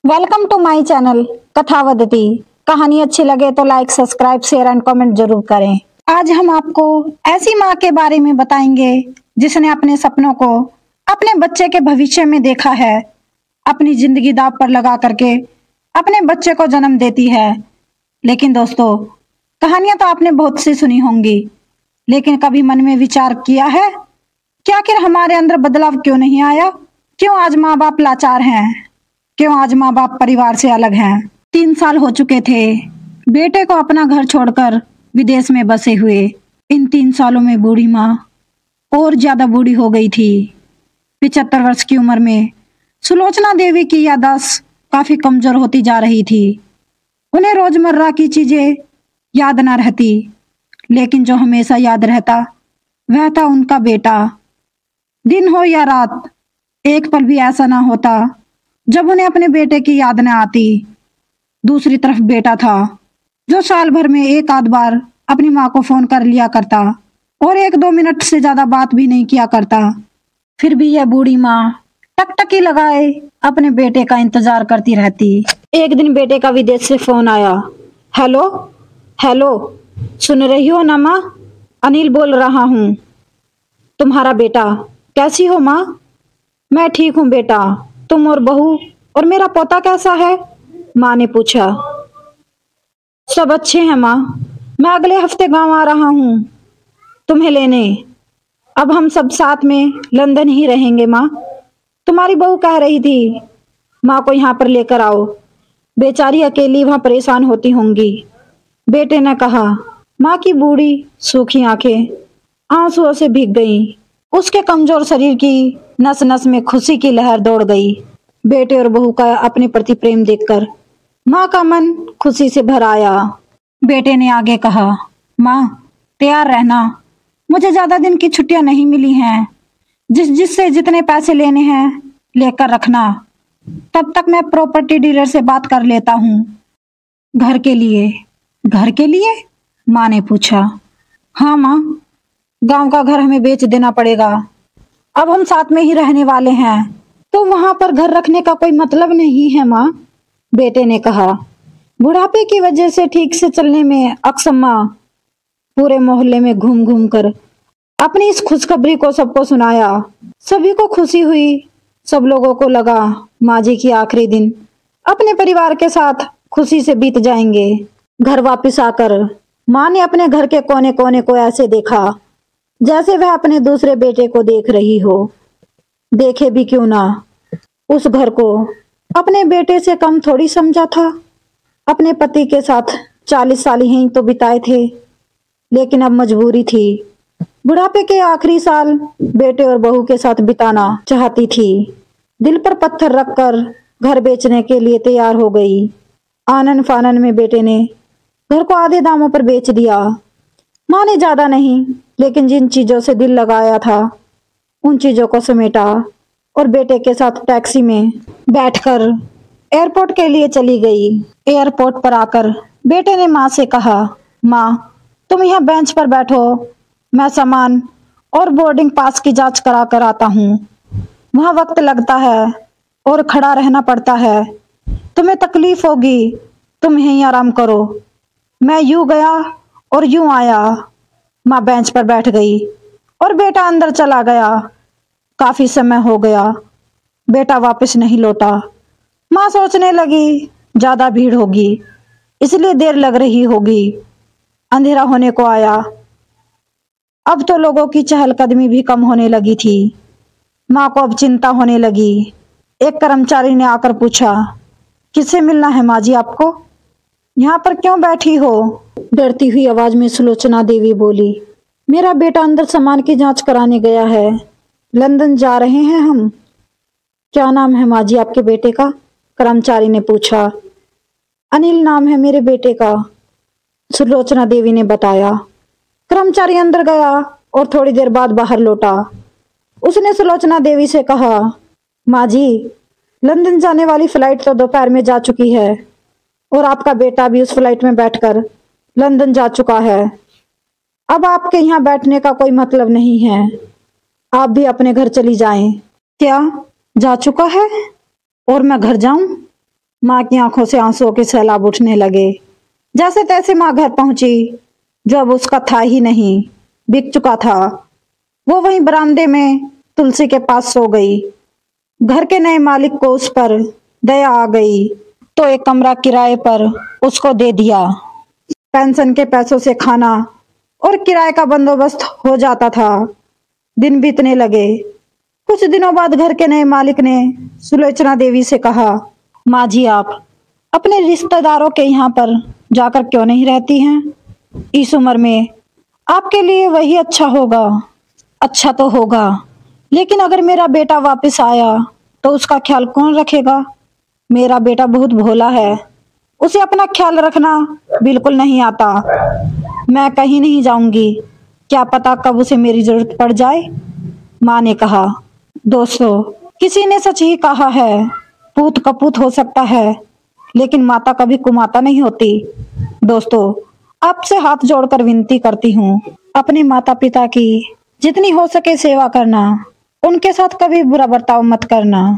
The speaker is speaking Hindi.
Welcome to my channel Kathavadati. कहानी अच्छी लगे तो like, subscribe, share and comment जरूर करें। आज हम आपको ऐसी माँ के बारे में बताएंगे जिसने अपने सपनों को अपने बच्चे के भविष्य में देखा है, अपनी जिंदगी दांव पर लगा करके अपने बच्चे को जन्म देती है। लेकिन दोस्तों, कहानियां तो आपने बहुत सी सुनी होंगी, लेकिन कभी मन में विचार किया है कि आखिर हमारे अंदर बदलाव क्यों नहीं आया? क्यों आज माँ बाप लाचार हैं? क्यों आज माँ बाप परिवार से अलग हैं? 3 साल हो चुके थे बेटे को अपना घर छोड़कर विदेश में बसे हुए। इन 3 सालों में बूढ़ी माँ और ज्यादा बूढ़ी हो गई थी। 75 वर्ष की उम्र में सुलोचना देवी की याददाश्त काफी कमजोर होती जा रही थी। उन्हें रोजमर्रा की चीजें याद न रहती, लेकिन जो हमेशा याद रहता वह था उनका बेटा। दिन हो या रात, एक पल भी ऐसा ना होता जब उन्हें अपने बेटे की याद न आती। दूसरी तरफ बेटा था जो साल भर में एक आध बार अपनी माँ को फोन कर लिया करता और 1-2 मिनट से ज्यादा बात भी नहीं किया करता। फिर भी यह बूढ़ी माँ टकटकी लगाए अपने बेटे का इंतजार करती रहती। एक दिन बेटे का विदेश से फोन आया। हेलो हेलो, सुन रही हो ना माँ? अनिल बोल रहा हूँ, तुम्हारा बेटा। कैसी हो माँ? मैं ठीक हूँ बेटा, तुम और बहू और मेरा पोता कैसा है? माँ ने पूछा। सब अच्छे हैं माँ, मैं अगले हफ्ते गांव आ रहा हूँ तुम्हें लेने। अब हम सब साथ में लंदन ही रहेंगे माँ। तुम्हारी बहू कह रही थी माँ को यहाँ पर लेकर आओ, बेचारी अकेली वहां परेशान होती होंगी। बेटे ने कहा। माँ की बूढ़ी सूखी आंखें आंसुओं से भीग गईं। उसके कमजोर शरीर की नस नस में खुशी की लहर दौड़ गई। बेटे और बहू का अपने प्रति प्रेम देखकर माँ का मन खुशी से भर आया। बेटे ने आगे कहा, माँ तैयार रहना, मुझे ज्यादा दिन की छुट्टियां नहीं मिली हैं। जिससे जितने पैसे लेने हैं लेकर रखना, तब तक मैं प्रॉपर्टी डीलर से बात कर लेता हूँ। घर के लिए? घर के लिए? माँ ने पूछा। हाँ माँ, गांव का घर हमें बेच देना पड़ेगा। अब हम साथ में ही रहने वाले हैं, तो वहां पर घर रखने का कोई मतलब नहीं है माँ, बेटे ने कहा। बुढ़ापे की वजह से ठीक से चलने में अक्षम माँ पूरे मोहल्ले में घूम घूम कर अपनी इस खुशखबरी को सबको सुनाया। सभी को खुशी हुई। सब लोगों को लगा माँ जी की आखिरी दिन अपने परिवार के साथ खुशी से बीत जाएंगे। घर वापस आकर माँ ने अपने घर के कोने कोने को ऐसे देखा जैसे वह अपने दूसरे बेटे को देख रही हो। देखे भी क्यों ना, उस घर को अपने बेटे से कम थोड़ी समझा था। अपने पति के साथ 40 साल ही तो बिताए थे, लेकिन अब मजबूरी थी। बुढ़ापे के आखिरी साल बेटे और बहू के साथ बिताना चाहती थी। दिल पर पत्थर रखकर घर बेचने के लिए तैयार हो गई। आनन फानन में बेटे ने घर को आधे दामों पर बेच दिया। माँ ने ज्यादा नहीं, लेकिन जिन चीजों से दिल लगाया था उन चीजों को समेटा और बेटे के साथ टैक्सी में बैठकर एयरपोर्ट के लिए चली गई। एयरपोर्ट पर आकर बेटे ने माँ से कहा, माँ तुम यहाँ बेंच पर बैठो, मैं सामान और बोर्डिंग पास की जांच करा कर आता हूँ। वहाँ वक्त लगता है और खड़ा रहना पड़ता है, तुम्हें तकलीफ होगी, तुम यहीं आराम करो। मैं यूं गया और यूं आया। माँ बेंच पर बैठ गई और बेटा अंदर चला गया। काफी समय हो गया, बेटा वापस नहीं लौटा। माँ सोचने लगी ज्यादा भीड़ होगी, इसलिए देर लग रही होगी। अंधेरा होने को आया। अब तो लोगों की चहलकदमी भी कम होने लगी थी। माँ को अब चिंता होने लगी। एक कर्मचारी ने आकर पूछा, किससे मिलना है माँ जी आपको? यहाँ पर क्यों बैठी हो? डरती हुई आवाज में सुलोचना देवी बोली, मेरा बेटा अंदर सामान की जांच कराने गया है, लंदन जा रहे हैं हम। क्या नाम है माँ जी आपके बेटे का? कर्मचारी ने पूछा। अनिल नाम है मेरे बेटे का, सुलोचना देवी ने बताया। कर्मचारी अंदर गया और थोड़ी देर बाद बाहर लौटा। उसने सुलोचना देवी से कहा, माँ जी लंदन जाने वाली फ्लाइट तो दोपहर में जा चुकी है और आपका बेटा भी उस फ्लाइट में बैठकर लंदन जा चुका है। अब आपके यहाँ बैठने का कोई मतलब नहीं है, आप भी अपने घर चली जाएं। क्या जा चुका है और मैं घर जाऊं? माँ की आंखों से आंसुओं के सैलाब उठने लगे। जैसे तैसे माँ घर पहुंची। जो अब उसका था ही नहीं, बिक चुका था। वो वहीं बरामदे में तुलसी के पास सो गई। घर के नए मालिक को उस पर दया आ गई तो एक कमरा किराए पर उसको दे दिया। पेंशन के पैसों से खाना और किराए का बंदोबस्त हो जाता था। दिन बीतने लगे। कुछ दिनों बाद घर के नए मालिक ने सुलोचना देवी से कहा, माँ जी आप अपने रिश्तेदारों के यहाँ पर जाकर क्यों नहीं रहती हैं? इस उम्र में आपके लिए वही अच्छा होगा। अच्छा तो होगा, लेकिन अगर मेरा बेटा वापस आया तो उसका ख्याल कौन रखेगा? मेरा बेटा बहुत भोला है, उसे अपना ख्याल रखना बिल्कुल नहीं आता। मैं कहीं नहीं जाऊंगी, क्या पता कब उसे मेरी जरूरत पड़ जाए। माँ ने कहा, दोस्तों किसी ने सच ही कहा है, पूत कपूत हो सकता है लेकिन माता कभी कुमाता नहीं होती। दोस्तों आपसे हाथ जोड़कर विनती करती हूँ, अपने माता पिता की जितनी हो सके सेवा करना, उनके साथ कभी बुरा बर्ताव मत करना।